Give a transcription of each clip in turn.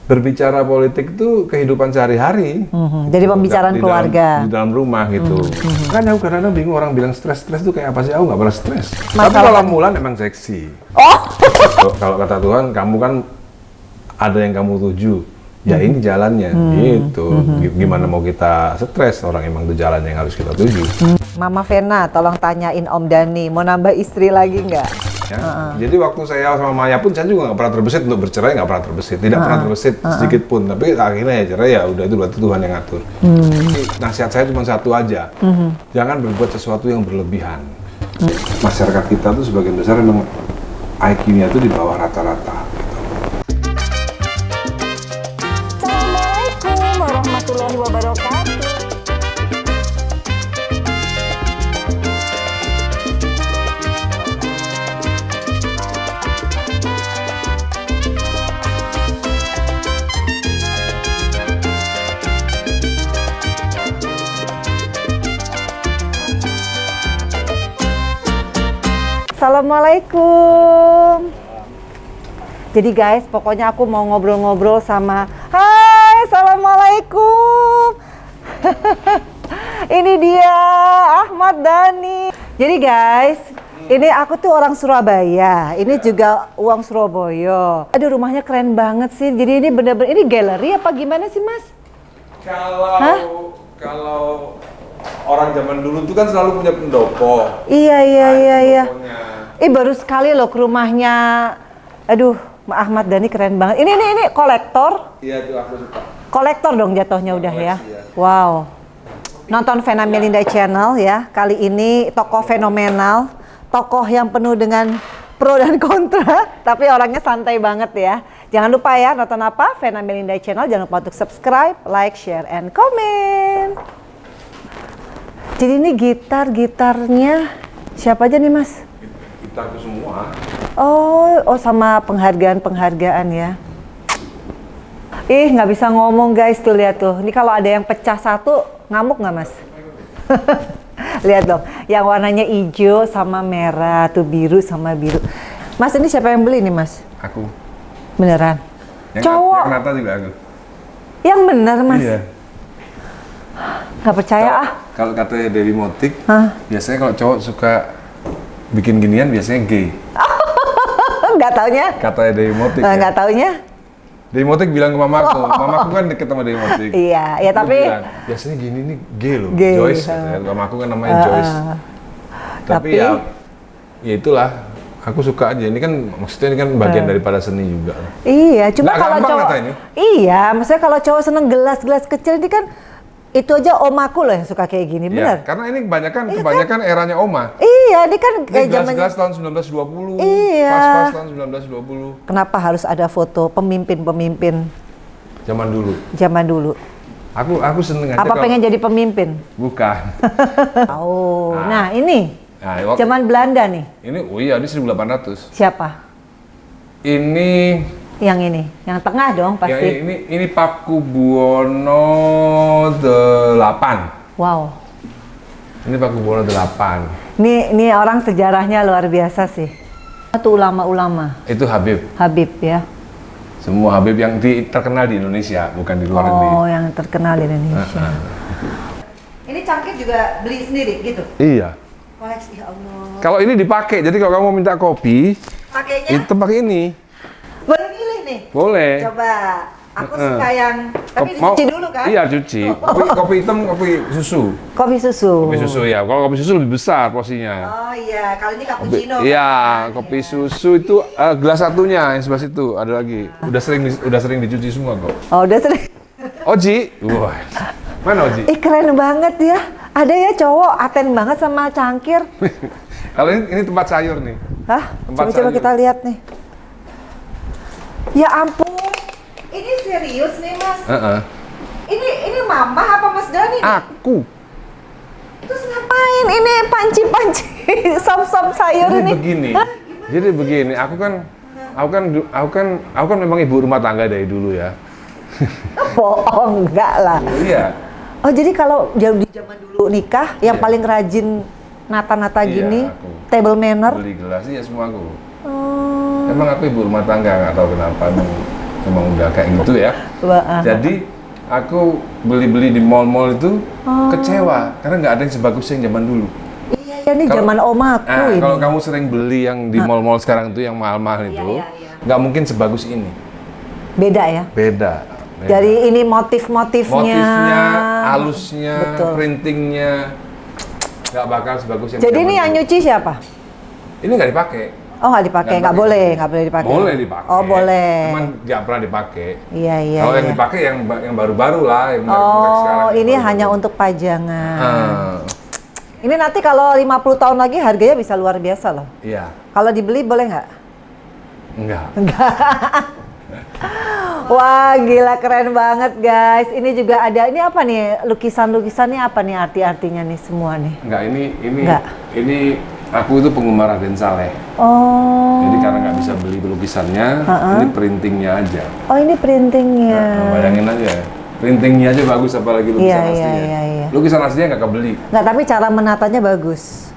berbicara politik itu kehidupan sehari-hari. Jadi pembicaraan keluarga. Di dalam rumah gitu. Kan aku kadang-kadang bingung orang bilang stres itu kayak apa sih? Aku nggak pernah stres. Tapi kalau Mulan emang seksi. Oh. Kalau kata Tuhan, kamu kan ada yang kamu tuju. Ya ini jalannya, gitu. Gimana mau kita stres, orang emang itu jalan yang harus kita tuju. Mama Vena, tolong tanyain Om Dhani, mau nambah istri lagi nggak? Ya. Jadi waktu saya sama Maya pun, saya juga nggak pernah terbesit untuk bercerai, nggak pernah terbesit. Tidak pernah terbesit sedikit pun. Tapi akhirnya ya cerai, ya udah itu berarti Tuhan yang ngatur. Nasihat saya cuma satu aja, jangan berbuat sesuatu yang berlebihan. Masyarakat kita tuh sebagian besar memang IQ-nya tuh di bawah rata-rata. Assalamualaikum warahmatullahi wabarakatuh. Assalamualaikum. Jadi guys, pokoknya aku mau ngobrol-ngobrol sama Hai, Assalamualaikum. Ini dia Ahmad Dhani. Jadi guys, ini aku tuh orang Surabaya. Ini juga uang Surabaya. Aduh, rumahnya keren banget sih. Jadi ini bener-bener, ini galeri apa gimana sih Mas? Kalau orang zaman dulu tuh kan selalu punya pendopo. Iya. Baru sekali loh ke rumahnya. Aduh, Ahmad Dhani keren banget. Ini kolektor. Iya tuh aku suka. Kolektor dong jatuhnya udah ya. Ya. Wow. Nonton Vena Melinda Channel ya. Kali ini tokoh fenomenal, tokoh yang penuh dengan pro dan kontra, tapi orangnya santai banget ya. Jangan lupa ya nonton apa? Vena Melinda Channel. Jangan lupa untuk subscribe, like, share, and comment. Jadi ini gitarnya siapa aja nih Mas? Gitarku semua. Oh sama penghargaan ya. Ih, nggak bisa ngomong guys, tuh lihat tuh. Ini kalau ada yang pecah satu, ngamuk nggak Mas? Lihat dong, yang warnanya hijau sama merah, tuh biru sama biru. Mas, ini siapa yang beli nih Mas? Aku. Beneran? Yang Cowok? Yang nata juga aku. Yang bener Mas? Iya. Nggak percaya Kalau katanya Dewi Motik, biasanya kalau cowok suka bikin ginian biasanya gay. Nggak taunya? Katanya Dewi Motik. Nggak taunya? Dewi Motik bilang ke mamaku, mamaku kan deket sama Dewi Motik. Iya, ya Dia tapi bilang, biasanya gini nih gay loh, Gay, Joyce. Katanya. Mamaku kan namanya Joyce. Tapi ya itulah, aku suka aja. Ini kan maksudnya ini kan bagian daripada seni juga. Iya, cuma Nggak kalau gampang cowok, kata ini. iya, maksudnya kalau cowok seneng gelas-gelas kecil ini kan itu aja omaku loh yang suka kayak gini, bener? Ya, karena ini kebanyakan eranya Oma. Iya, ini kan Ini kayak zamannya. gelas-gelas tahun 1920, Iya. pas-pas tahun 1920. Kenapa harus ada foto pemimpin-pemimpin Zaman dulu. zaman dulu? Aku seneng aja. Apa pengen jadi pemimpin? Bukan. Oh, nah ini Nah, zaman Belanda nih. ini, oh iya, ini 1800. Siapa? Ini Yang ini, yang tengah dong ya, pasti. ini Pakubuwono 8. Wow. Ini Pakubuwono 8. Ini orang sejarahnya luar biasa sih. Itu ulama-ulama. Itu Habib. Habib ya. Semua Habib yang terkenal di Indonesia, bukan di luar negeri. Oh, yang terkenal di Indonesia. Ini cangkir juga beli sendiri gitu? Iya. Koleksi, ya Allah. Kalau ini dipakai, jadi kalau kamu mau minta kopi, Pakainya? itu pakai ini. Boleh pilih nih? Boleh. Coba. Aku suka yang, tapi dicuci dulu kan? Iya, cuci. Kopi hitam, kopi susu. Kopi susu. Kopi susu ya. Kalau kopi susu lebih besar porsinya. Oh iya, kalau ini cappuccino. Iya, kopi susu itu gelas satunya yang sebelah situ ada lagi. Udah sering dicuci semua kok. Oh, udah sering. Oji, wah, mana Oji? Keren banget ya. Ada ya cowok aten banget sama cangkir. Kalau ini tempat sayur nih. Hah? Tempat Coba-coba sayur. kita lihat nih. Ya ampun. Ini serius nih Mas. Ini Mama apa Mas Dhani nih? Aku. Terus ngapain ini panci-panci sop-sop sayur ini? Begini. Jadi begini, aku kan memang ibu rumah tangga dari dulu ya. Bohong, enggak lah. Iya. Oh jadi kalau di zaman dulu nikah, yang paling rajin nata-nata Iya, gini, aku. table manner. Beli gelas iya semua aku. Oh. Emang aku ibu rumah tangga, nggak tahu kenapa. emang udah kayak gitu ya. Jadi aku beli-beli di mall-mall itu kecewa karena nggak ada yang sebagus yang zaman dulu. Iya, ini zaman oma aku ini. Kalau kamu sering beli yang di mall-mall sekarang itu yang mahal-mahal itu, nggak mungkin sebagus ini. Beda ya? Beda. Dari ini motifnya, halusnya, printingnya, nggak bakal sebagus yang. Jadi ini yang nyuci siapa? Ini nggak dipakai. Oh, nggak dipakai, nggak boleh dipakai. Boleh dipakai. Oh, boleh. Cuman nggak pernah dipakai. Iya. Kalau yang dipakai yang baru-baru lah, yang merek sekarang. Oh, ini hanya untuk pajangan. Ini nanti kalau 50 tahun lagi harganya bisa luar biasa loh. Iya. Kalau dibeli boleh nggak? Enggak. Wah, gila keren banget guys. Ini juga ada, ini apa nih? Lukisan-lukisannya apa nih arti-artinya nih semua nih? Enggak, ini aku itu penggemar Raden Saleh. Oh. Jadi karena nggak bisa beli lukisannya, ini printingnya aja. Oh, ini printingnya. Nah, bayangin aja, printingnya aja bagus, apalagi lukisan aslinya. Iya. Lukisan aslinya nggak kebeli. Nggak, tapi cara menatanya bagus.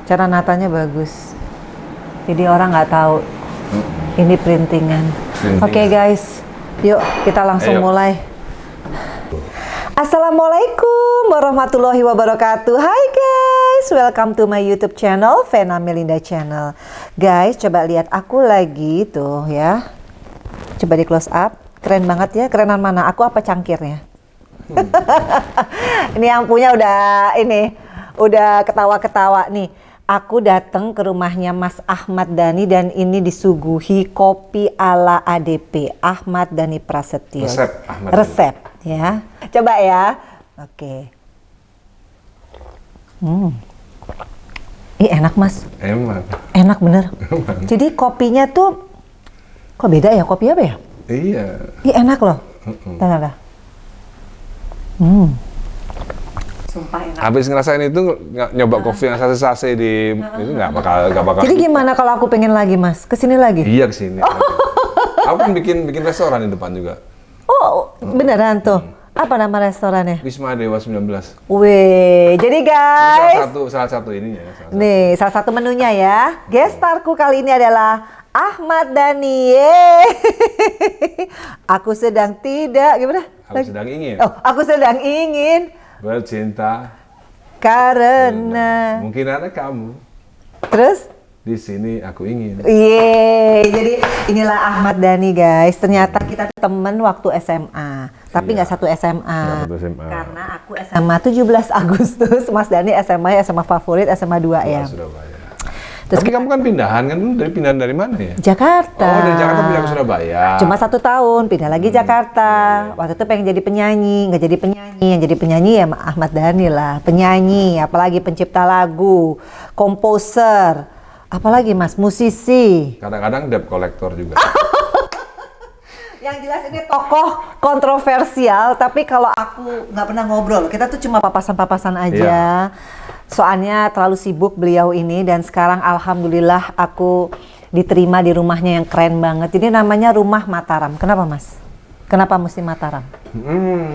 Cara natanya bagus. Jadi orang nggak tahu ini printingan. Oke guys, yuk kita langsung mulai. Assalamualaikum warahmatullahi wabarakatuh. Hai guys, welcome to my YouTube channel, Vena Melinda Channel. Guys, coba lihat aku lagi tuh ya. Coba di close up. Keren banget ya. Kerenan mana? Aku apa cangkirnya? Ini yang punya udah ketawa-ketawa nih. Aku datang ke rumahnya Mas Ahmad Dhani dan ini disuguhi kopi ala ADP, Ahmad Dhani Prasetyo. Resep ya. Coba ya. Oke. Ih, enak Mas. Enak bener. Jadi kopinya tuh kok beda ya? Kopi apa ya? Iya. Ih, enak loh. Tanda. Sumpah enak. Habis ngerasain itu nyoba kopi yang sase-sase di itu nggak bakal. Jadi gimana kalau aku pengen lagi Mas? Kesini lagi? Iya kesini. Aku kan bikin restoran di depan juga. Oh beneran tuh. Apa nama restorannya? Wisma Dewa 19. Wih, jadi guys. Salah satu ininya. Nih, salah satu menunya ya. Guest starku kali ini adalah Ahmad Dhani. Aku sedang gimana? Aku sedang ingin. Oh, aku sedang ingin bercinta karena mungkin ada kamu. Terus? Di sini aku ingin. Jadi inilah Ahmad Dhani guys. Ternyata kita temen waktu SMA. Tapi nggak satu SMA. Karena aku SMA 17 Agustus. Mas Dhani SMA favorit SMA 2 ya. Surabaya. Terus tapi kamu kan pindahan pindahan dari mana ya? Jakarta. Oh, dari Jakarta pindah ke Surabaya. Cuma 1 tahun, pindah lagi Jakarta. Waktu itu pengen jadi penyanyi, nggak jadi penyanyi. Yang jadi penyanyi ya Ahmad Dhani lah. Penyanyi, apalagi pencipta lagu, komposer, apalagi Mas, musisi. Kadang-kadang debt collector juga. Yang jelas ini tokoh kontroversial, tapi kalau aku nggak pernah ngobrol. Kita tuh cuma papasan-papasan aja. Soalnya terlalu sibuk beliau ini dan sekarang alhamdulillah aku diterima di rumahnya yang keren banget. Jadi namanya Rumah Mataram. Kenapa Mas? Kenapa mesti Mataram?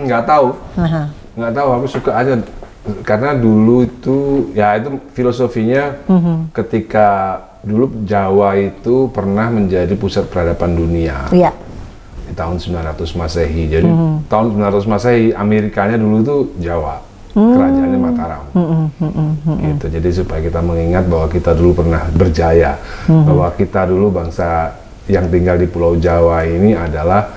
Nggak tahu. Nggak tahu, aku suka aja. Karena dulu itu, ya itu filosofinya ketika dulu Jawa itu pernah menjadi pusat peradaban dunia. Iya. Di tahun 900 Masehi. Jadi tahun 900 Masehi Amerikanya dulu itu Jawa. Kerajaannya Mataram. Gitu. Jadi supaya kita mengingat bahwa kita dulu pernah berjaya, bahwa kita dulu bangsa yang tinggal di Pulau Jawa ini adalah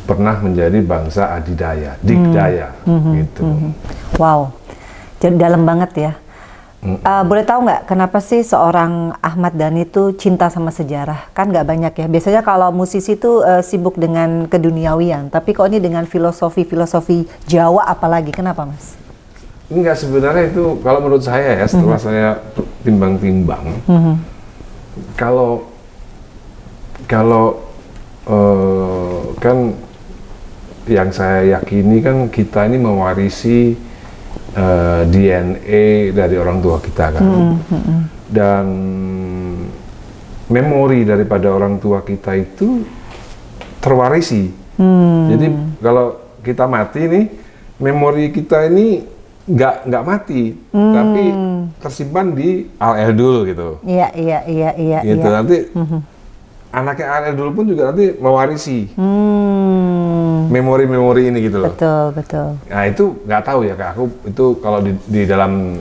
pernah menjadi bangsa adidaya, dikdaya, gitu. Wow, jadi dalam banget ya. Boleh tahu nggak kenapa sih seorang Ahmad Dhani itu cinta sama sejarah? Kan nggak banyak ya. Biasanya kalau musisi itu sibuk dengan keduniawian, tapi kok ini dengan filosofi Jawa apalagi? Kenapa Mas? Enggak, sebenarnya itu kalau menurut saya ya, setelah saya timbang-timbang, kalau kan yang saya yakini kan kita ini mewarisi DNA dari orang tua kita kan, dan memori daripada orang tua kita itu terwarisi. Jadi kalau kita mati nih, memori kita ini nggak mati, tapi tersimpan di Al-Eldul gitu. Iya. Gitu nanti anaknya ayah dulu pun juga nanti mewarisi memori-memori ini gitu loh. Betul. Nah itu nggak tahu ya Kak, aku itu kalau di dalam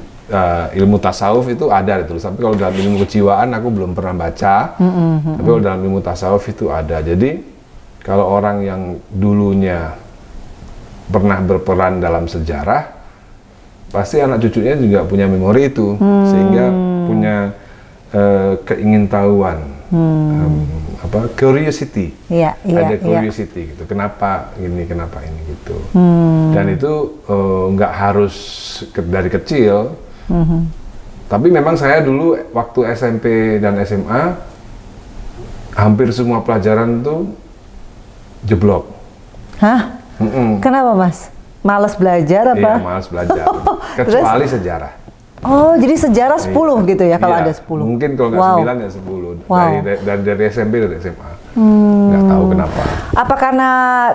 ilmu tasawuf itu ada ditulis, tapi kalau dalam ilmu kejiwaan aku belum pernah baca. Tapi kalau dalam ilmu tasawuf itu ada. Jadi kalau orang yang dulunya pernah berperan dalam sejarah, pasti anak cucunya juga punya memori itu, sehingga punya keingintahuan, curiosity. Ada curiosity gitu. Kenapa ini gitu. Dan itu nggak harus dari kecil. Tapi memang saya dulu waktu SMP dan SMA hampir semua pelajaran tuh jeblok. Hah? Kenapa Mas? Males belajar apa? Iya, males belajar. Kecuali sejarah. Oh, jadi sejarah 10 gitu ya kalau ada 10? Mungkin kalau nggak 9 ya 10. Dari SMP dan SMA. Nggak tahu kenapa. Apa karena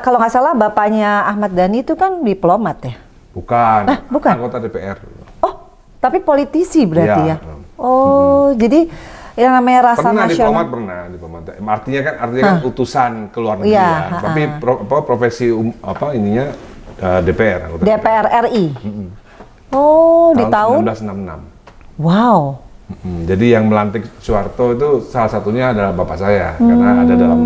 kalau nggak salah bapaknya Ahmad Dhani itu kan diplomat ya? Bukan. Bukan? Anggota DPR. Oh, tapi politisi berarti ya? Iya. Oh, jadi yang namanya rasa nasional. Diplomat. Artinya kan utusan ke luar negeri ya. Tapi profesi DPR. DPR RI. Oh, di tahun 1966. Wow. Jadi yang melantik Soeharto itu salah satunya adalah bapak saya, karena ada dalam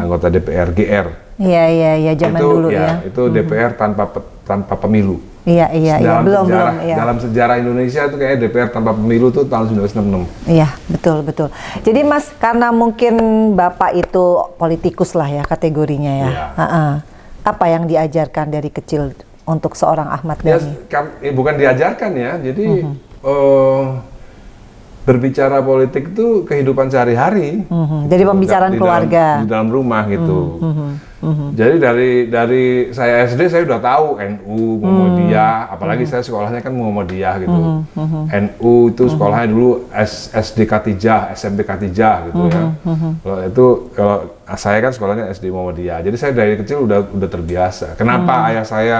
anggota DPR GR. Iya, zaman dulu ya. Itu DPR tanpa pemilu. Iya, belum. Dalam sejarah Indonesia itu kayak DPR tanpa pemilu itu tahun 1966. Iya, betul. Jadi Mas, karena mungkin Bapak itu politikus lah ya kategorinya ya. Apa yang diajarkan dari kecil untuk seorang Ahmad Dhani? Bukan diajarkan ya, jadi berbicara politik itu kehidupan sehari-hari. Jadi pembicaraan keluarga. Di dalam rumah gitu. Jadi dari saya SD saya udah tahu NU, Muhammadiyah, apalagi saya sekolahnya kan Muhammadiyah gitu. NU itu sekolahnya dulu SD Katijah, SMP Katijah gitu ya. Kalau saya kan sekolahnya SD Muhammadiyah. Jadi saya dari kecil udah terbiasa. Kenapa ayah saya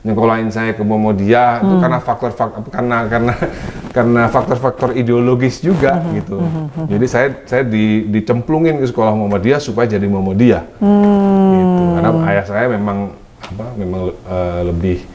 nyekolahin saya ke Muhammadiyah itu karena faktor-faktor ideologis juga gitu. Jadi saya dicemplungin ke sekolah Muhammadiyah supaya jadi Muhammadiyah. Gitu. Karena ayah saya memang lebih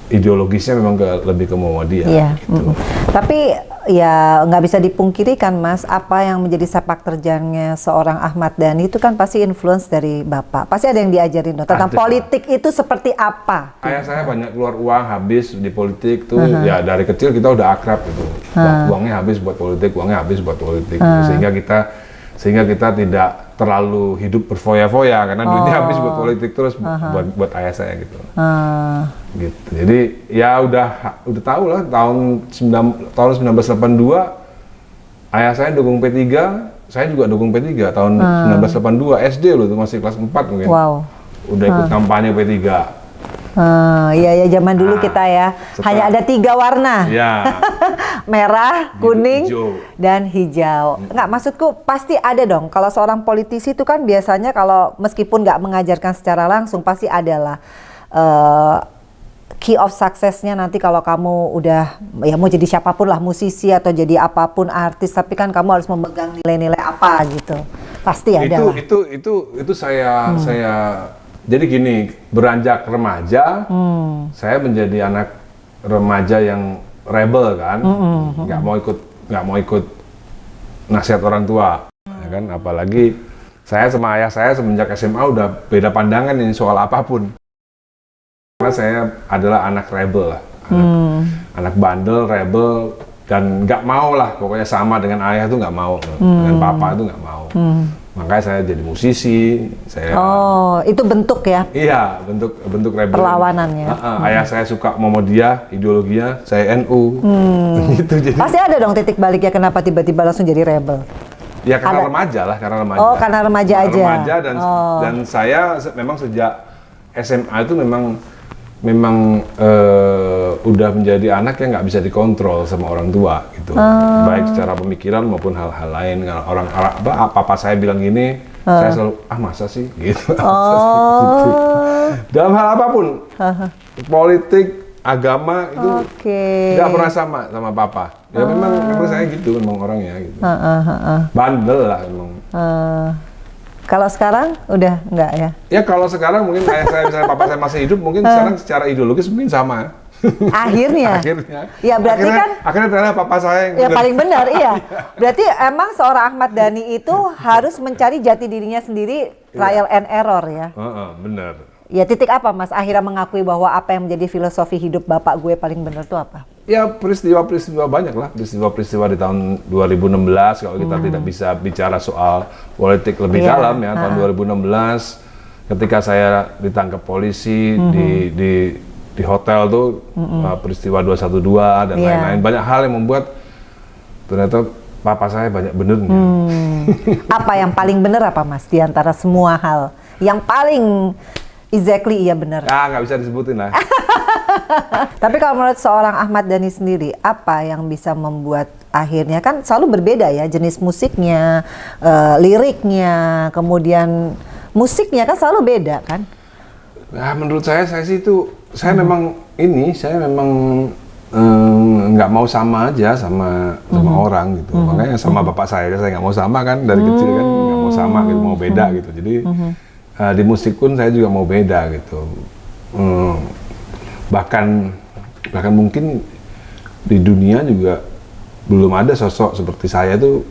ideologisnya memang lebih ke Muhammadiyah. Iya. Gitu. Tapi ya nggak bisa dipungkiri kan Mas, apa yang menjadi sepak terjangnya seorang Ahmad Dhani itu kan pasti influence dari Bapak. Pasti ada yang diajarin dong tentang politik itu seperti apa. Ayah saya banyak keluar uang habis di politik tuh, ya dari kecil kita udah akrab gitu. Uangnya habis buat politik. Sehingga kita tidak terlalu hidup berfoya-foya karena duitnya habis buat politik terus buat ayah saya gitu. Gitu. Jadi ya udah tahu lah tahun 1982 ayah saya dukung P3, saya juga dukung P3 tahun 1982 SD loh, itu masih kelas 4 mungkin. Wow. Udah ikut kampanye P3. Iya zaman dulu kita ya hanya ada 3 warna. Ya. Merah, kuning, hijau. Dan hijau. Enggak, maksudku pasti ada dong. Kalau seorang politisi itu kan biasanya kalau meskipun nggak mengajarkan secara langsung pasti adalah key of success-nya nanti kalau kamu udah ya mau jadi siapapun lah, musisi atau jadi apapun artis, tapi kan kamu harus memegang nilai-nilai apa gitu. Pasti ada lah. Itu saya jadi gini, beranjak remaja, saya menjadi anak remaja yang rebel kan, nggak mau ikut nasihat orang tua, ya kan? Apalagi saya sama ayah saya semenjak SMA udah beda pandangan ini soal apapun. Karena saya adalah anak rebel lah, anak bandel, rebel, dan nggak mau lah, pokoknya sama dengan ayah tuh nggak mau, dengan papa itu nggak mau. Makanya saya jadi musisi. Itu bentuk ya? Iya, bentuk rebel. Perlawanannya. Ayah saya suka Muhammadiyah, ideologinya, saya NU. Gitu, jadi. Pasti ada dong titik baliknya kenapa tiba-tiba langsung jadi rebel? Ya karena remaja lah, karena remaja. Oh, karena remaja aja. Remaja dan saya memang sejak SMA itu memang udah menjadi anak yang nggak bisa dikontrol sama orang tua gitu, baik secara pemikiran maupun hal-hal lain. Orang apa saya bilang gini, saya selalu masa sih gitu. Gitu. Dalam hal apapun, politik, agama itu nggak pernah sama papa. Ya memang saya gitu, memang orangnya gitu. Bandel lah memang. Kalau sekarang udah enggak ya? Ya kalau sekarang mungkin ayah saya, misalnya papa saya masih hidup, mungkin sekarang secara ideologis mungkin sama. Akhirnya. Ya berarti akhirnya ternyata papa saya yang paling benar, iya. Berarti emang seorang Ahmad Dhani itu harus mencari jati dirinya sendiri, trial and error ya. Benar. Ya titik apa Mas akhirnya mengakui bahwa apa yang menjadi filosofi hidup bapak gue paling benar itu apa? Ya peristiwa-peristiwa banyak lah, peristiwa-peristiwa di tahun 2016 kalau kita tidak bisa bicara soal politik lebih dalam ya, tahun 2016 ketika saya ditangkap polisi di hotel tuh, peristiwa 212 dan lain-lain, banyak hal yang membuat ternyata papa saya banyak benernya. Apa yang paling benar apa Mas di antara semua hal? Yang paling exactly iya benar. Nggak bisa disebutin lah. Tapi kalau menurut seorang Ahmad Dhani sendiri, apa yang bisa membuat akhirnya kan selalu berbeda ya jenis musiknya, liriknya, kemudian musiknya kan selalu beda kan? Nah, menurut saya sih itu saya memang nggak mau sama aja sama orang gitu. Makanya sama bapak saya nggak mau sama kan dari kecil kan nggak mau sama gitu, mau beda gitu. Jadi di musik pun saya juga mau beda gitu. Bahkan mungkin di dunia juga belum ada sosok seperti saya tuh,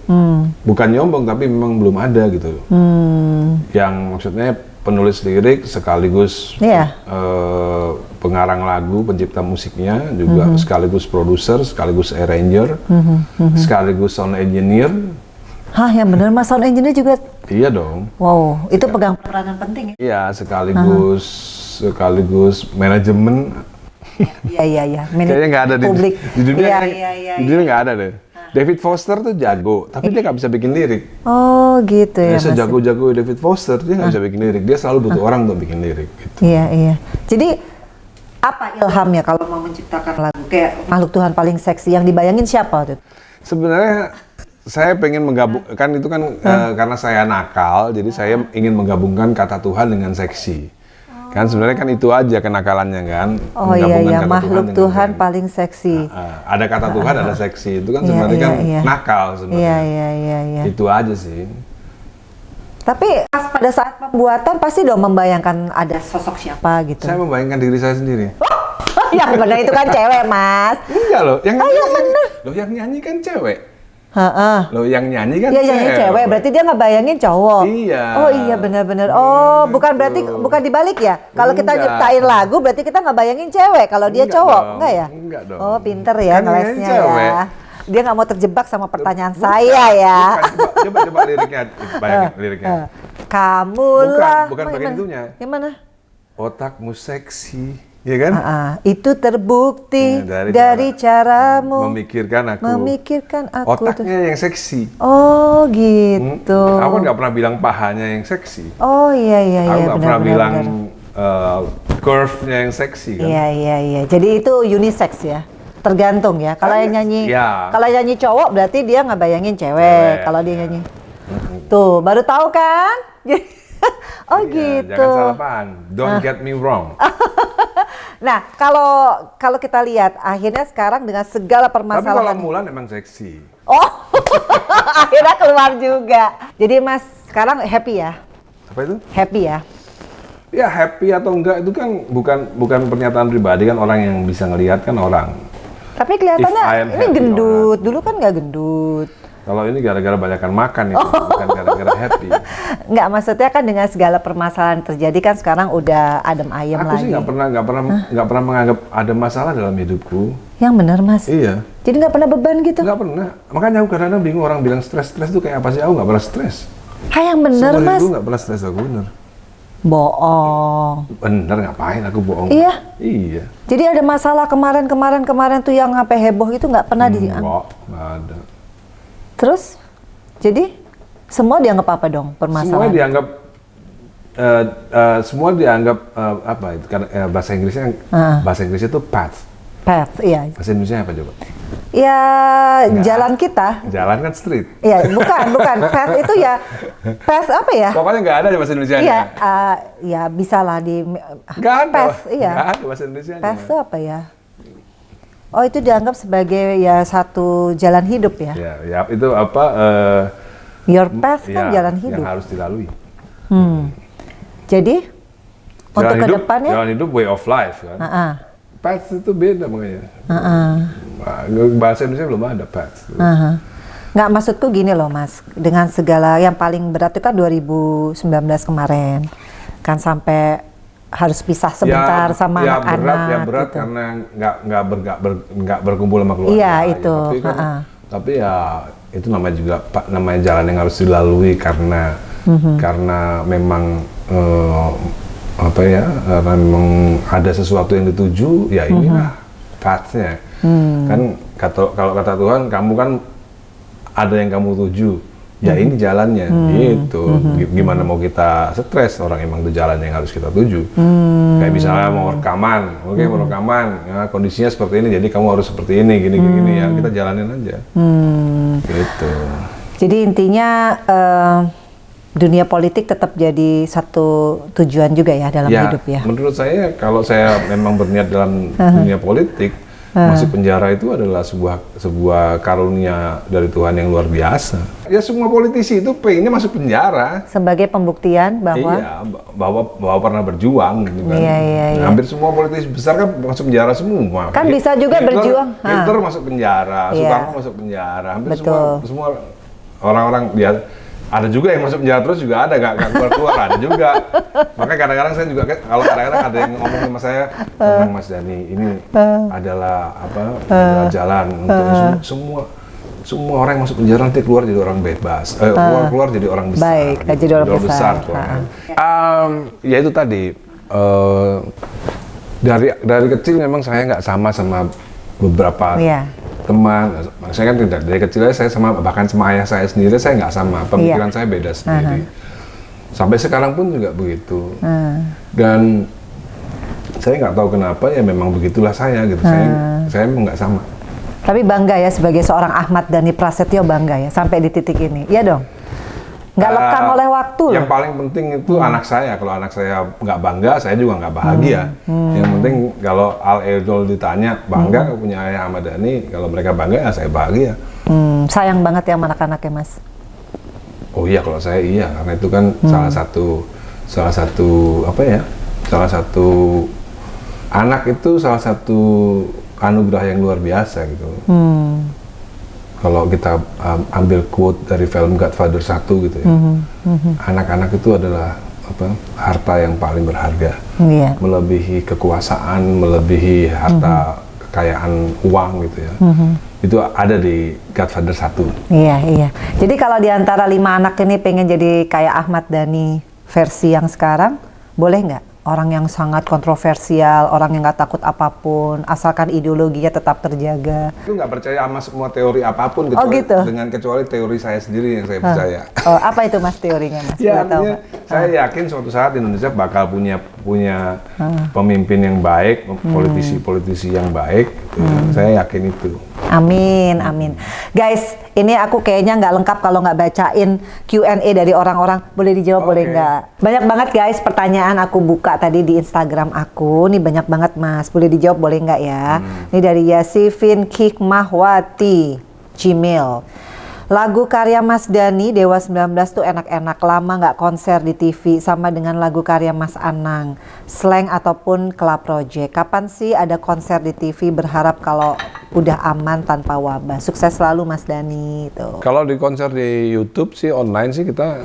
bukan nyombong tapi memang belum ada gitu. Yang maksudnya penulis lirik sekaligus pengarang lagu, pencipta musiknya juga sekaligus produser, sekaligus arranger, sekaligus sound engineer. Hah, yang benar Mas, sound engineer juga? Iya dong. Wow, itu pegang peranan penting ya? Iya, sekaligus manajemen. Iya. Kayaknya nggak ada publik. Di dunia. Di dunia nggak ada deh. David Foster tuh jago, tapi dia nggak bisa bikin lirik. Oh gitu ya. Sejago-jago David Foster dia nggak bisa bikin lirik. Dia selalu butuh orang untuk bikin lirik. Gitu. Iya. Jadi apa ilhamnya kalau mau menciptakan lagu kayak Makhluk Tuhan Paling Seksi, yang dibayangin siapa waktu itu? Sebenarnya saya pengen menggabungkan itu kan karena saya nakal, jadi saya ingin menggabungkan kata Tuhan dengan seksi. Kan sebenarnya kan itu aja kenakalannya kan. Oh iya, Makhluk Tuhan Paling Seksi. Ada kata Tuhan, ada seksi. Itu kan sebenarnya kan nakal sebenarnya. Iya. Itu aja sih. Tapi pada saat pembuatan pasti dong membayangkan ada sosok siapa gitu. Saya membayangkan diri saya sendiri. Yang benar itu kan cewek, Mas. Enggak loh, yang benar. Loh yang nyanyi kan cewek. Loh yang nyanyi kan cewek, berarti dia nggak bayangin cowok. Iya. Oh iya benar-benar. Oh bukan berarti bukan dibalik ya? Kalau kita nyiptain lagu berarti kita nggak bayangin cewek, kalau dia cowok, enggak ya? Enggak dong. Oh pinter ya kan ngelesnya ya. Dia nggak mau terjebak sama pertanyaan saya ya. Coba liriknya, bayangin liriknya. Kamulah. Bukan bagian itunya. Yang mana? Otakmu seksi. Iya kan? Itu terbukti dari caramu memikirkan aku. Otaknya yang seksi. Oh gitu. Aku nggak pernah bilang pahanya yang seksi. Oh iya. Aku nggak pernah bilang curve-nya yang seksi kan. Iya. Jadi itu unisex ya. Tergantung ya. Kalau yang nyanyi cowok berarti dia nggak bayangin cewek. Kalau dia nyanyi. Tuh baru tahu kan? Oh gitu. Jangan salah paham. Don't get me wrong. Nah, kalau kita lihat akhirnya sekarang dengan segala permasalahan. Tapi kalau Mulan emang seksi. Oh, akhirnya keluar juga. Jadi Mas sekarang happy ya? Apa itu? Happy ya? Ya happy atau enggak itu kan bukan pernyataan pribadi kan, orang yang bisa ngelihat kan orang. Tapi kelihatannya ini gendut. Dulu kan nggak gendut. Kalau ini gara-gara banyakan makan itu, bukan gara-gara happy. Nggak, maksudnya kan dengan segala permasalahan terjadi kan sekarang udah adem ayem lagi. Aku sih nggak pernah menganggap ada masalah dalam hidupku. Yang benar Mas? Iya. Jadi nggak pernah beban gitu? Nggak pernah. Makanya aku kadang-kadang bingung orang bilang stres itu kayak apa sih? Aku nggak pernah stres. Yang benar Mas? Aku nggak pernah stres, aku bener. Bohong. Bener, ngapain aku bohong? Iya. Jadi ada masalah kemarin tuh yang sampai heboh itu nggak pernah nggak ada. Terus, jadi semua dianggap apa dong permasalahan? Semua dianggap apa itu? Karena bahasa Inggrisnya itu path. Path, iya. Bahasa Indonesia apa coba? Ya jalan kita. Jalan kan street. Iya, bukan. Path itu ya, path apa ya? Pokoknya nggak ada di bahasa Indonesia. Iya, ya bisa lah di. Nggak ada. Path, iya. Nggak ada bahasa Indonesia. Path itu apa ya? Oh itu dianggap sebagai ya satu jalan hidup ya? Ya itu apa? Your path kan jalan hidup. Yang harus dilalui. Jadi untuk ke depannya jalan hidup way of life kan. Path itu beda makanya. Bahasa Indonesia belum ada path. Nggak, maksudku gini loh Mas, dengan segala yang paling berat itu kan 2019 kemarin, kan sampai harus pisah sebentar sama anak-anak. Berat gitu. Karena nggak berkumpul sama keluarga. Iya itu. Tapi ya itu namanya juga namanya jalan yang harus dilalui karena memang karena memang ada sesuatu yang dituju, ya inilah path-nya. Kan kalau kata Tuhan, kamu kan ada yang kamu tuju, ya ini jalannya, gitu. Gimana mau kita stres, orang emang itu jalan yang harus kita tuju. Kayak misalnya mau rekaman, mau rekaman, ya, kondisinya seperti ini, jadi kamu harus seperti ini, gini, ya kita jalanin aja. Gitu. Jadi intinya dunia politik tetap jadi satu tujuan juga ya dalam hidup ya. Menurut saya, kalau saya memang berniat dalam dunia politik, masuk penjara itu adalah sebuah karunia dari Tuhan yang luar biasa. Ya semua politisi itu pengennya masuk penjara sebagai pembuktian bahwa bahwa pernah berjuang gitu kan. Iya. Hampir semua politisi besar kan masuk penjara semua. Kan bisa juga berjuang. Hitler masuk penjara, Soekarno masuk penjara, hampir semua orang-orang dia. Ada juga yang masuk penjara terus juga ada, nggak keluar ada juga. Makanya kadang-kadang saya juga, kalau kadang-kadang ada yang ngomong sama saya, Mas Dhani, ini adalah adalah jalan untuk semua orang yang masuk penjara nanti keluar jadi orang bebas, keluar jadi orang besar. Baik, gitu. Jadi orang besar. Ya itu tadi, dari kecil memang saya nggak sama beberapa teman. Saya kan tidak, dari kecilnya saya bahkan sama ayah saya sendiri saya nggak sama, pemikiran saya beda sendiri. Sampai sekarang pun juga begitu. Dan saya nggak tahu kenapa, ya memang begitulah saya gitu. Saya memang nggak sama. Tapi bangga ya sebagai seorang Ahmad Dhani Prasetyo, bangga ya sampai di titik ini. Iya dong. Nggak lekang oleh waktu. Yang paling penting itu anak saya. Kalau anak saya nggak bangga, saya juga nggak bahagia. Yang penting kalau Al Eldol ditanya bangga nggak punya ayah Ahmad Dhani, kalau mereka bangga ya saya bahagia. Sayang banget ya sama anak-anaknya Mas. Oh iya, kalau saya iya, karena itu kan salah satu anak itu salah satu anugerah yang luar biasa gitu. Kalau kita ambil quote dari film Godfather 1 gitu ya, anak-anak itu adalah harta yang paling berharga, melebihi kekuasaan, melebihi harta kekayaan uang gitu ya. Itu ada di Godfather 1. Iya. Jadi kalau diantara 5 anak ini pengen jadi kayak Ahmad Dhani versi yang sekarang, boleh nggak? Orang yang sangat kontroversial, orang yang nggak takut apapun, asalkan ideologinya tetap terjaga. Itu nggak percaya sama semua teori apapun, kecuali teori saya sendiri yang saya percaya. Apa itu Mas teorinya Mas? Ya, artinya saya yakin suatu saat Indonesia bakal punya pemimpin yang baik, politisi yang baik. Saya yakin itu. Amin. Guys, ini aku kayaknya nggak lengkap kalau nggak bacain Q&A dari orang-orang. Boleh dijawab, boleh nggak? Banyak banget guys pertanyaan, aku buka tadi di Instagram aku. Nih banyak banget Mas, boleh dijawab boleh nggak ya? Ini dari Yasifin Kikmahwati, Gmail. Lagu karya Mas Dhani, Dewa 19 tuh enak-enak, lama nggak konser di TV, sama dengan lagu karya Mas Anang, Slang ataupun Club Project. Kapan sih ada konser di TV? Berharap kalau udah aman tanpa wabah. Sukses selalu Mas Dhani. Tuh. Kalau di konser di YouTube sih, online sih kita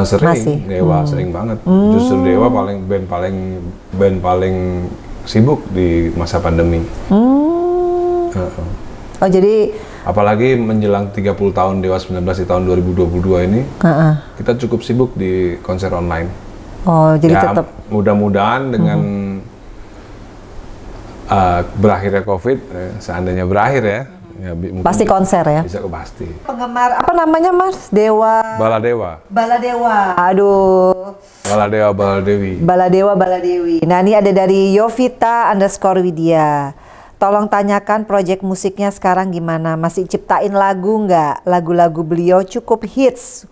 sering. Masih? Dewa sering banget. Justru Dewa band paling sibuk di masa pandemi. Oh jadi apalagi menjelang 30 tahun Dewa 19 di tahun 2022 ini, kita cukup sibuk di konser online. Oh, jadi tetap. Mudah-mudahan dengan berakhirnya COVID, seandainya berakhir ya pasti konser ya? Bisa pasti. Penggemar, apa namanya Mas? Baladewa. Aduh. Baladewi. Nah ini ada dari Yovita_Widya. Tolong tanyakan proyek musiknya sekarang gimana? Masih ciptain lagu nggak? Lagu-lagu beliau cukup hits.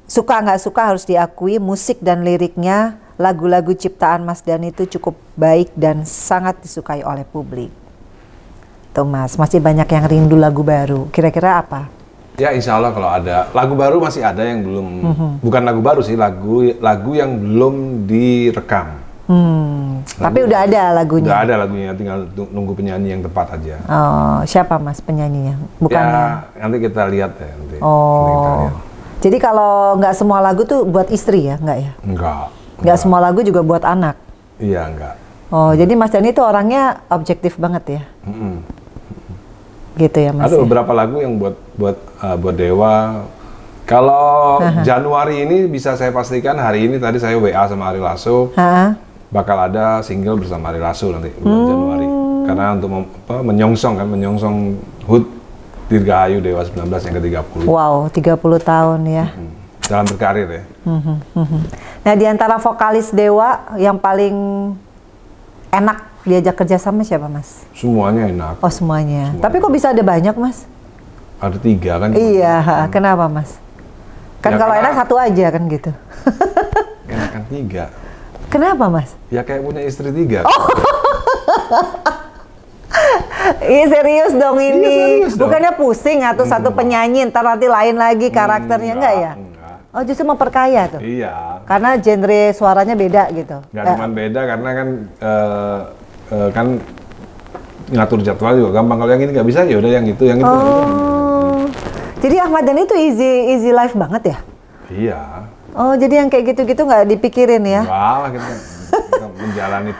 Suka nggak suka harus diakui, musik dan liriknya, lagu-lagu ciptaan Mas Dhani itu cukup baik dan sangat disukai oleh publik. Tuh Mas, masih banyak yang rindu lagu baru. Kira-kira apa? Ya insya Allah kalau ada lagu baru masih ada yang belum, bukan lagu baru sih, lagu yang belum direkam. Tapi udah ada lagunya. Udah ada lagunya, tinggal nunggu penyanyi yang tepat aja. Oh, siapa Mas penyanyinya? Bukannya? Ya nanti kita lihat ya. Nanti kita lihat. Jadi kalau nggak semua lagu tuh buat istri ya, nggak ya? Nggak semua lagu juga buat anak. Iya enggak. Oh, jadi Mas Dhani itu orangnya objektif banget ya? Gitu ya Mas. Ada beberapa lagu yang buat Dewa. Kalau Januari ini bisa saya pastikan hari ini tadi saya WA sama Ari Lasso, bakal ada single bersama Ari Lasso nanti bulan Januari. Karena untuk menyongsong HUT Dirgahayu Dewa 19 yang ke-30. Wow, 30 tahun ya. Dalam berkarir ya. Nah, di antara vokalis Dewa yang paling enak diajak kerja sama siapa Mas? Semuanya enak. Oh semuanya. Tapi kok bisa ada banyak Mas? Ada 3 kan? Iya, kenapa Mas? Kan Ya, kalau enak satu aja kan gitu. Enakan 3. Kenapa Mas? Ya kayak punya istri 3. Iya serius dong ini. serius dong. Bukannya pusing atau satu penyanyi ntar nanti lain lagi karakternya enggak ya? Enggak. Oh justru memperkaya tuh. Iya. Karena genre suaranya beda gitu. Nggak cuma beda karena kan ngatur jadwal juga gampang. Kalau yang ini nggak bisa ya udah yang itu. Oh. Jadi Ahmad Dhani itu easy life banget ya? Iya. Oh jadi yang kayak gitu-gitu nggak dipikirin ya? Enggak lah kita menjalani.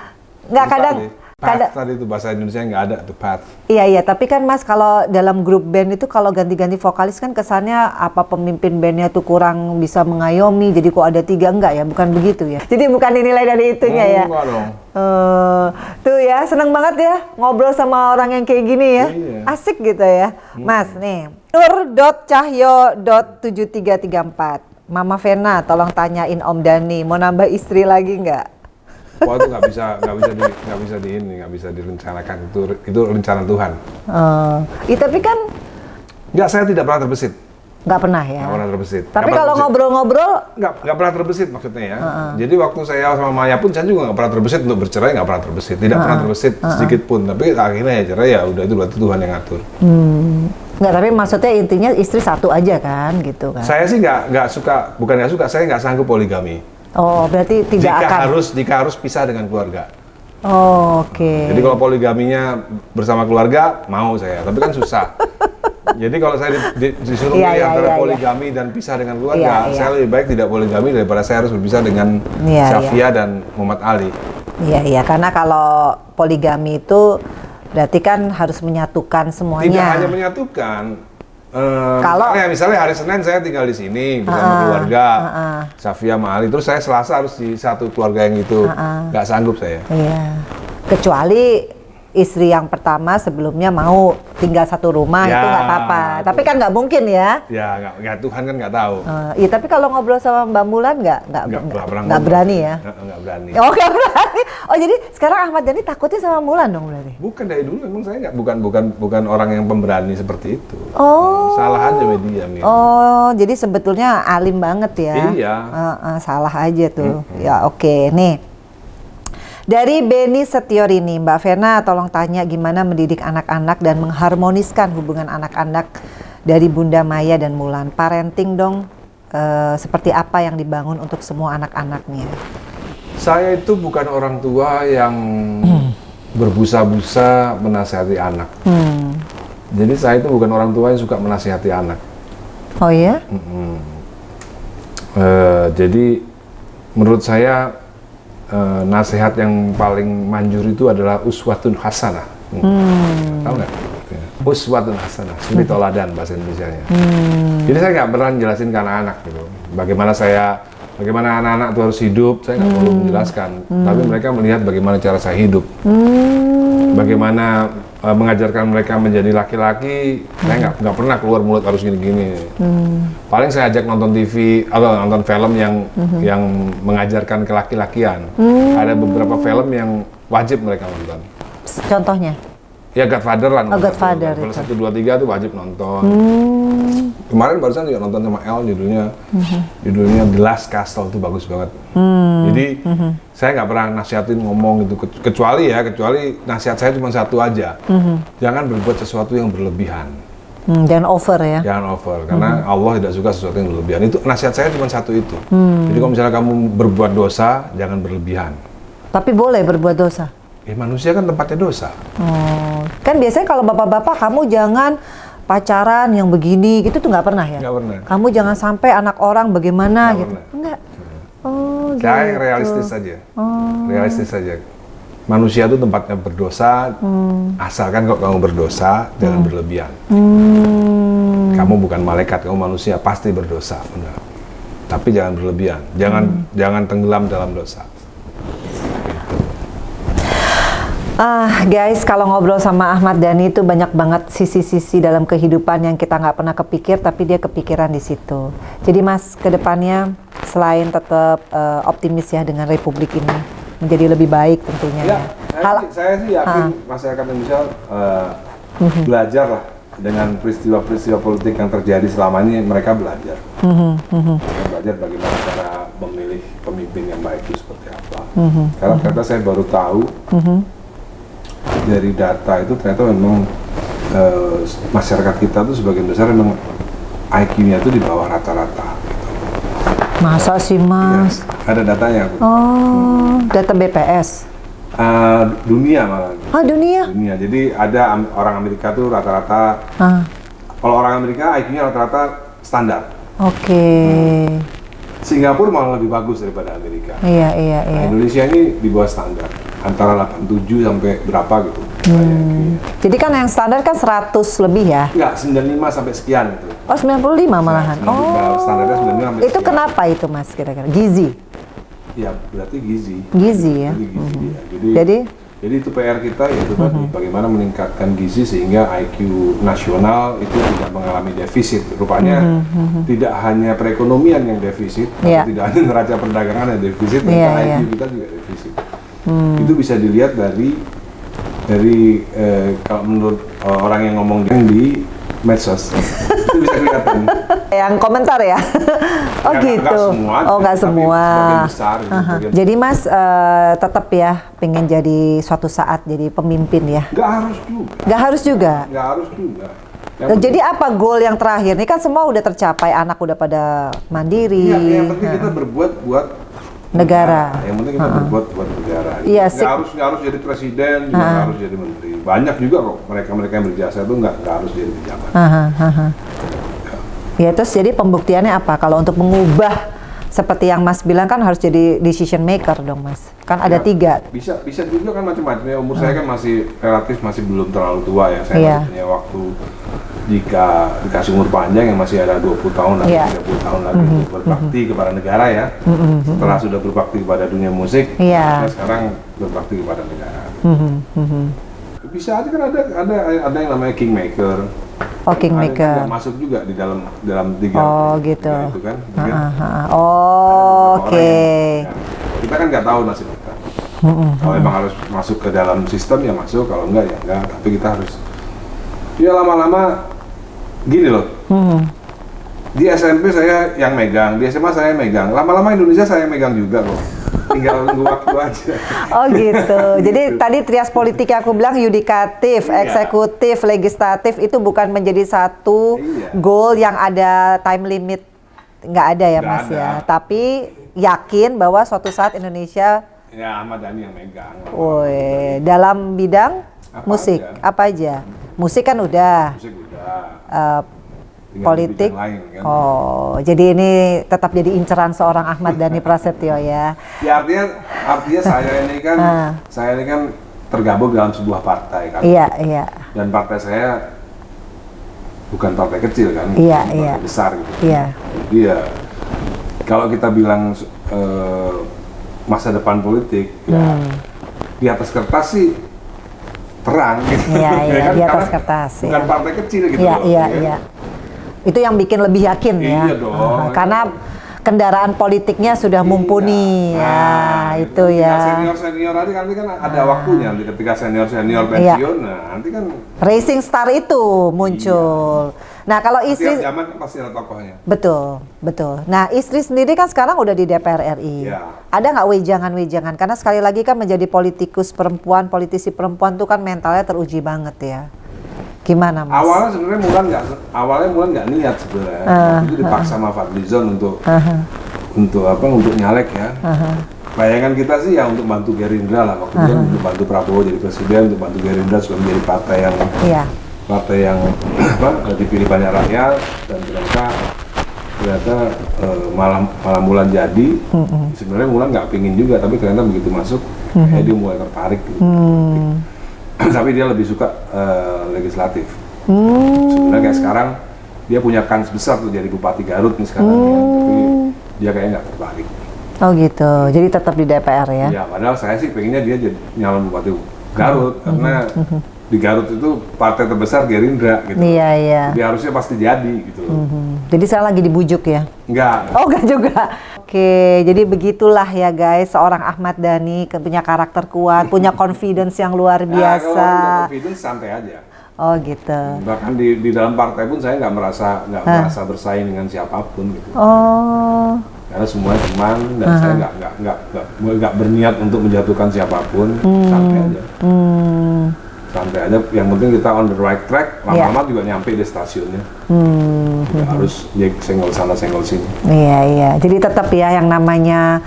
Nggak kadang. Path tadi itu bahasa Indonesia nggak ada tuh path. Iya, tapi kan Mas kalau dalam grup band itu kalau ganti-ganti vokalis kan kesannya apa pemimpin bandnya tuh kurang bisa mengayomi, jadi kok ada 3 enggak ya? Bukan begitu ya? Jadi bukan dinilai dari itunya ya? Enggak dong. Tuh ya, seneng banget ya ngobrol sama orang yang kayak gini ya. Iya. Asik gitu ya. Mas nih, nur.cahyo.7334 Mama Vena tolong tanyain Om Dhani, mau nambah istri lagi nggak? Wah itu nggak bisa direncanakan, itu rencana Tuhan. Tapi kan Nggak, saya tidak pernah terbesit. nggak pernah ya. Nggak pernah terbesit. Tapi kalau ngobrol-ngobrol nggak pernah terbesit maksudnya ya. Jadi waktu saya sama Maya pun saya juga nggak pernah terbesit untuk bercerai, nggak pernah terbesit, tidak pernah terbesit sedikit pun. Tapi akhirnya ya cerai ya udah itu berarti Tuhan yang ngatur. nggak, tapi maksudnya intinya istri satu aja kan gitu kan. Saya sih nggak suka, bukan nggak suka, saya nggak sanggup poligami. Oh, berarti tidak akan. Jika harus pisah dengan keluarga. Oh, oke. Jadi kalau poligaminya bersama keluarga, mau saya. Tapi kan susah. Jadi kalau saya disuruh pilih antara poligami dan pisah dengan keluarga, saya lebih baik tidak poligami daripada saya harus berpisah dengan Syafia dan Muhammad Ali. Iya, karena kalau poligami itu berarti kan harus menyatukan semuanya. Tidak hanya menyatukan. Kalau misalnya hari Senin saya tinggal di sini bersama keluarga, Syafia sama Ali, terus saya Selasa harus di satu keluarga yang itu, nggak sanggup saya. Iya, kecuali istri yang pertama sebelumnya mau tinggal satu rumah itu nggak apa-apa. Tapi kan nggak mungkin ya. Ya nggak, Tuhan kan nggak tahu. Iya, tapi kalau ngobrol sama Mbak Mulan nggak berani ya? Nggak berani. Oh, nggak berani. Oh, jadi sekarang Ahmad Dhani takutnya sama Mulan dong berarti? Bukan dari dulu, emang saya bukan orang yang pemberani seperti itu. Oh. Salah aja media. Oh, jadi sebetulnya alim banget ya? Iya. Salah aja tuh. Ya oke, nih. Dari Beni Setiorini, Mbak Vena tolong tanya gimana mendidik anak-anak dan mengharmoniskan hubungan anak-anak dari Bunda Maya dan Mulan. Parenting dong, seperti apa yang dibangun untuk semua anak-anaknya? Saya itu bukan orang tua yang berbusa-busa menasihati anak. Jadi saya itu bukan orang tua yang suka menasihati anak. Oh ya? Jadi menurut saya nasihat yang paling manjur itu adalah uswatun hasanah. Tahu nggak? Uswatun hasanah, suri toladan bahasa Indonesianya. Jadi saya nggak pernah jelasin ke anak-anak gitu. Bagaimana anak-anak itu harus hidup, saya nggak perlu menjelaskan. Tapi mereka melihat bagaimana cara saya hidup. Bagaimana mengajarkan mereka menjadi laki-laki, saya nggak pernah keluar mulut harus gini-gini. Paling saya ajak nonton TV atau nonton film yang mengajarkan kelaki-lakian. Ada beberapa film yang wajib mereka nonton. Contohnya? Ya Godfather lah. Godfather. Kalau 1, 2, 3 itu wajib nonton. Kemarin barusan juga nonton sama El, judulnya The Last Castle, itu bagus banget. Jadi saya nggak pernah nasihatin ngomong gitu, kecuali nasihat saya cuma satu aja. Jangan berbuat sesuatu yang berlebihan. Jangan over ya. Jangan over, karena Allah tidak suka sesuatu yang berlebihan. Itu nasihat saya cuma satu itu. Jadi kalau misalnya kamu berbuat dosa, jangan berlebihan. Tapi boleh berbuat dosa? Manusia kan tempatnya dosa. Kan biasanya kalau bapak-bapak, kamu jangan pacaran yang begini, gitu tuh nggak pernah ya? Nggak pernah. Kamu jangan sampai anak orang bagaimana Nggak gitu? pernah. Enggak. Oh gitu. Saya realistis saja. Realistis saja. Manusia itu tempatnya berdosa, asalkan kalau kamu berdosa, jangan berlebihan. Kamu bukan malaikat, kamu manusia, pasti berdosa, benar. Tapi jangan berlebihan, jangan tenggelam dalam dosa. Guys, kalau ngobrol sama Ahmad Dhani itu banyak banget sisi-sisi dalam kehidupan yang kita nggak pernah kepikir, tapi dia kepikiran di situ. Jadi Mas, kedepannya selain tetap optimis ya dengan Republik ini menjadi lebih baik tentunya. Ya, saya sih yakin masyarakat Indonesia belajar lah dengan peristiwa-peristiwa politik yang terjadi selama ini. Mereka belajar, belajar bagaimana cara memilih pemimpin yang baik itu seperti apa. Karena ternyata saya baru tahu. Dari data itu ternyata memang masyarakat kita tuh sebagian besar memang IQ-nya itu di bawah rata-rata. Gitu. Masa sih Mas? Ya, ada datanya. Data BPS? Dunia malah. Dunia? Dunia. Jadi ada orang Amerika tuh rata-rata. Kalau orang Amerika IQ-nya rata-rata standar. Oke. Singapura malah lebih bagus daripada Amerika. Iya. Nah, Indonesia ini di bawah standar. Antara 87 sampai berapa gitu. Jadi kan yang standar kan 100 lebih ya? Enggak, 95 sampai sekian gitu. Oh, 95 malahan. Standarnya 95 sampai itu sekian. kenapa itu Mas kira-kira? Gizi? Ya, berarti gizi. Gizi ya? Jadi itu PR kita yaitu tadi bagaimana meningkatkan gizi sehingga IQ nasional itu tidak mengalami defisit. Rupanya tidak hanya perekonomian yang defisit, tidak hanya neraca perdagangan yang defisit, IQ kita juga defisit. Itu bisa dilihat dari kalau menurut orang yang ngomong di medsos itu bisa kelihatan. Yang komentar ya? Gitu. Nggak semua. Besar, Jadi Mas tetap ya pengen jadi suatu saat jadi pemimpin ya? Nggak harus juga. Jadi apa goal yang terakhir? Ini kan semua udah tercapai, anak udah pada mandiri. Yang penting kita berbuat buat negara. Yang penting kita berbuat buat negara. Iya, nggak harus jadi presiden, juga nggak harus jadi menteri. Banyak juga kok mereka yang berjasa itu nggak harus jadi pejabat. Ya terus jadi pembuktiannya apa? Kalau untuk mengubah seperti yang Mas bilang kan harus jadi decision maker dong Mas. Kan ada 3. Bisa juga kan macam-macam ya. Umur saya kan masih relatif belum terlalu tua ya. Saya masih punya waktu jika dikasih umur panjang yang masih ada 20 tahun lagi, 30 tahun lagi untuk berbakti kepada negara ya. Setelah sudah berbakti kepada dunia musik, sekarang berbakti kepada negara. Bisa aja kan ada yang namanya kingmaker. Kingmaker. Masuk juga di dalam 3 gitu. Itu kan. Oke. Kita kan nggak tahu nasib kita. Kalau emang harus masuk ke dalam sistem ya masuk, kalau enggak ya enggak. Tapi kita harus ya lama-lama gini loh. Di SMP saya yang megang, di SMA saya megang. Lama-lama Indonesia saya megang juga kok. Tinggal nunggu waktu aja. Gitu. Jadi tadi trias politik yang aku bilang yudikatif, eksekutif, legislatif itu bukan menjadi satu goal yang ada time limit. Nggak ada ya Mas ya. Tapi yakin bahwa suatu saat Indonesia Ahmad Dhani yang megang. Dalam bidang musik apa aja? Musik kan udah. Musik udah. Politik. Lain, kan? Jadi ini tetap jadi inceran seorang Ahmad Dhani Prasetyo ya. Ya artinya saya ini kan tergabung dalam sebuah partai kan. Iya. Dan partai saya bukan partai kecil kan, partai besar gitu. Iya. Jadi ya kalau kita bilang masa depan politik ya di atas kertas sih terang gitu. Iya, di atas kertas. Bukan partai kecil gitu. Iya. Itu yang bikin lebih yakin ya. Iya dong. Karena kendaraan politiknya sudah mumpuni. Itu ya. Senior nanti kan ada waktunya. Nanti ketika senior pensiun, nanti kan racing star itu muncul. Nah, kalau istri setiap zaman kan pasti ada tokohnya. Betul. Nah, istri sendiri kan sekarang udah di DPR RI. Ada nggak wejangan-wejangan? Karena sekali lagi kan menjadi politisi perempuan tuh kan mentalnya teruji banget ya. Gimana Mas? Awalnya sebenarnya Mulan nggak niat sebenarnya. Itu dipaksa sama Fadlizon untuk untuk nyalek ya. Bayangan kita sih ya untuk bantu Gerindra lah waktu itu, untuk bantu Prabowo jadi presiden, untuk bantu Gerindra supaya menjadi partai yang dipilih banyak rakyat, dan ternyata malah Mulan jadi. Sebenarnya Mulan nggak pingin juga, tapi ternyata begitu masuk dia mulai tertarik gitu. Tapi dia lebih suka legislatif. Sebenarnya kayak sekarang dia punya kans besar tuh jadi Bupati Garut nih sekarang ya, tapi dia kayaknya nggak tertarik. Oh gitu, jadi tetap di DPR ya? Ya, padahal saya sih pengennya dia jadi nyalon Bupati Garut, karena di Garut itu partai terbesar Gerindra gitu. Iya. Jadi harusnya pasti jadi gitu loh. Jadi saya lagi dibujuk ya? Enggak. Oh enggak juga? Oke, jadi begitulah ya guys, seorang Ahmad Dhani punya karakter kuat, punya confidence yang luar biasa. Kalau confidence santai aja. Oh gitu. Bahkan di dalam partai pun saya nggak merasa bersaing dengan siapapun gitu. Oh. Karena semuanya teman, dan saya nggak berniat untuk menjatuhkan siapapun. Santai aja. Santai aja. Yang penting kita on the right track. Lama-lama juga nyampe di stasiunnya. Nggak harus senggol sana senggol sini. Iya. Jadi tetap ya yang namanya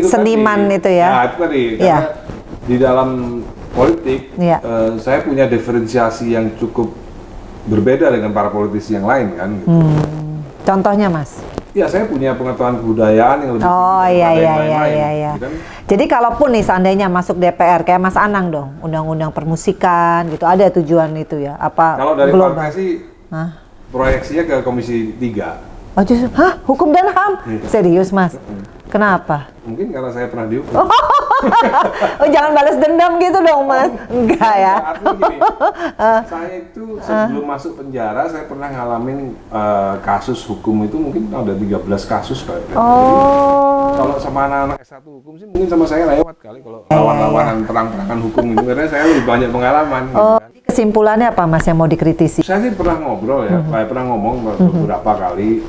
seniman itu ya. Nah itu tadi. Karena di dalam politik, saya punya diferensiasi yang cukup berbeda dengan para politisi yang lain kan. Gitu. Contohnya Mas? Ya, saya punya pengetahuan kebudayaan yang lebih tinggi daripada yang lain. Gitu kan? Jadi kalaupun nih seandainya masuk DPR kayak Mas Anang dong, undang-undang permusikan gitu, ada tujuan itu ya? Apa kalau dari global? partai sih proyeksinya ke Komisi 3. Oh justru, hukum dan HAM? Serius Mas? Kenapa? Mungkin karena saya pernah dihukum. Oh jangan balas dendam gitu dong Mas. Enggak ya? Artinya gini, saya itu sebelum masuk penjara saya pernah ngalamin kasus hukum itu mungkin ada 13 kasus kali. Oh. Kalau sama anak-anak S1 hukum sih mungkin sama saya lewat kali kalau lawan-lawanan terang-terangan hukum itu, karena saya lebih banyak pengalaman. Oh. Gitu kan. Kesimpulannya apa Mas yang mau dikritisi? Saya sih pernah ngobrol ya, saya pernah ngomong beberapa kali,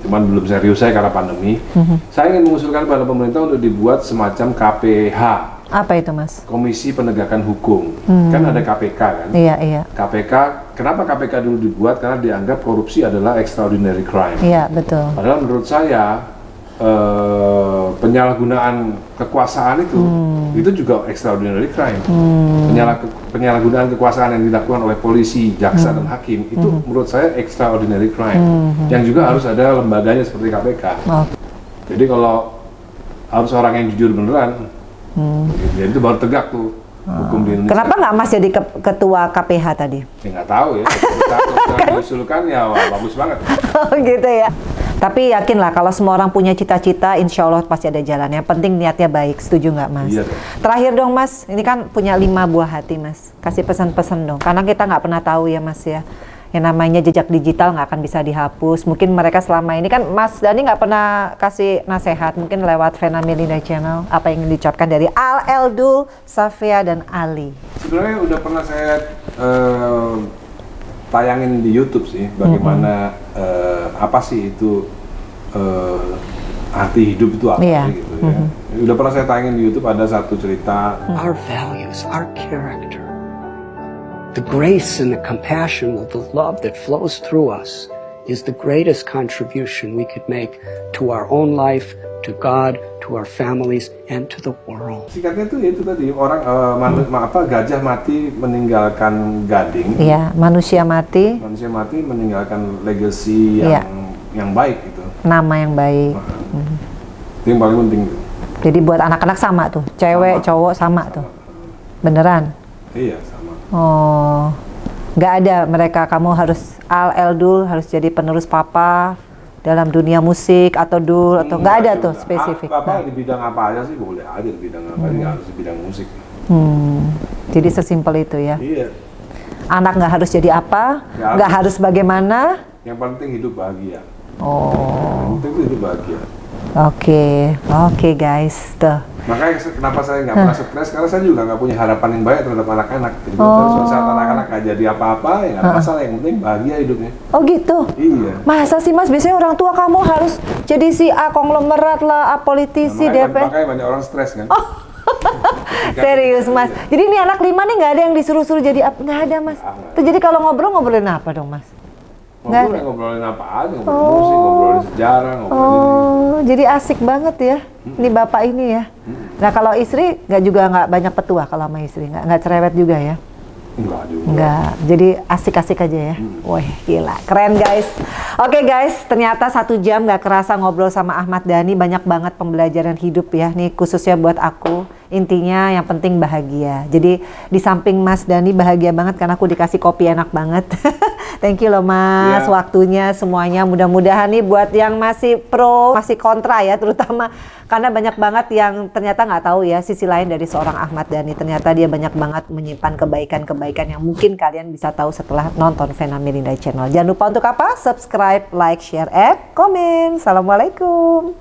cuman belum serius saya karena pandemi. Saya ingin mengusulkan pada pemerintah untuk dibuat semacam KPH. Apa itu Mas? Komisi Penegakan Hukum. Kan ada KPK kan? Iya. KPK, kenapa KPK dulu dibuat? Karena dianggap korupsi adalah extraordinary crime. Iya, betul. Padahal menurut saya penyalahgunaan kekuasaan itu juga extraordinary crime. Penyalahgunaan kekuasaan yang dilakukan oleh polisi, jaksa dan hakim itu menurut saya extraordinary crime. Yang juga harus ada lembaganya seperti KPK. Jadi kalau harus orang yang jujur beneran, jadi itu baru tegak tuh hukum di Indonesia. Kenapa nggak Mas jadi ketua KPH tadi? Ya nggak tahu ya. Kalau diusulkan ya wah, bagus banget. Oh gitu ya. Tapi yakinlah kalau semua orang punya cita-cita, insya Allah pasti ada jalan. Yang penting niatnya baik, setuju nggak Mas? Iya. Terakhir dong Mas, ini kan punya 5 buah hati Mas. Kasih pesan-pesan dong, karena kita nggak pernah tahu ya Mas ya. Yang namanya jejak digital nggak akan bisa dihapus. Mungkin mereka selama ini kan Mas Dhani nggak pernah kasih nasihat. Mungkin lewat Vena Melinda Channel, apa yang diucapkan dari Al Eldul, Safia dan Ali. Sebenarnya udah pernah saya tayangin di YouTube sih, bagaimana apa sih itu arti hidup itu apa sih gitu ya. Udah pernah saya tayangin di YouTube, ada satu cerita. Our values, our character, the grace and the compassion of the love that flows through us is the greatest contribution we could make to our own life, to God, to our families, and to the world. Singkatnya tuh itu tadi, orang gajah mati meninggalkan gading. Iya, manusia mati meninggalkan legacy yang baik gitu. Nama yang baik. Itu yang paling penting tuh. Jadi buat anak-anak sama tuh, cewek, cowok sama tuh. Beneran? Iya, sama. Oh, nggak ada mereka kamu harus Al Eldul harus jadi penerus papa dalam dunia musik atau dul atau nggak ada tuh spesifik. Apa di bidang apa aja sih boleh aja di bidang apa, nggak harus di bidang musik. Jadi sesimpel itu ya. Iya. Anak nggak harus jadi apa, nggak harus bagaimana. Yang penting hidup bahagia. Oh. Yang penting hidup bahagia. Oke guys, tuh. Makanya kenapa saya nggak pernah stres, karena saya juga nggak punya harapan yang baik terhadap anak-anak. Jadi suatu saat anak-anak nggak jadi apa-apa, ya nggak ada masalah. Yang penting bahagia hidupnya. Oh gitu? Iya. Masa sih Mas, biasanya orang tua kamu harus jadi si A konglomerat lah, A politisi, DP. Makanya banyak orang stres kan. Serius Mas. Jadi ini anak 5 nih nggak ada yang disuruh-suruh jadi apa? Nggak ada Mas. Tuh jadi kalau ngobrolin apa dong Mas? Ngobrolin apa aja, ngobrolin musik, ngobrolin sejarah, ngobrolin Oh, jadi asik banget ya. Ini bapak ini ya. Nah kalau istri nggak banyak petua kalau sama istri, nggak cerewet juga ya? Enggak juga. Enggak, jadi asik-asik aja ya. Wih, gila, keren guys. Oke guys, ternyata 1 jam gak kerasa ngobrol sama Ahmad Dhani. Banyak banget pembelajaran hidup ya. Nih khususnya buat aku. Intinya yang penting bahagia. Jadi di samping Mas Dhani bahagia banget karena aku dikasih kopi enak banget. Thank you loh Mas, waktunya semuanya. Mudah-mudahan nih buat yang masih pro, masih kontra ya, terutama karena banyak banget yang ternyata nggak tahu ya sisi lain dari seorang Ahmad Dhani. Ternyata dia banyak banget menyimpan kebaikan-kebaikan yang mungkin kalian bisa tahu setelah nonton Vena Melinda Channel. Jangan lupa untuk apa? Subscribe, like, share, and komen. Assalamualaikum.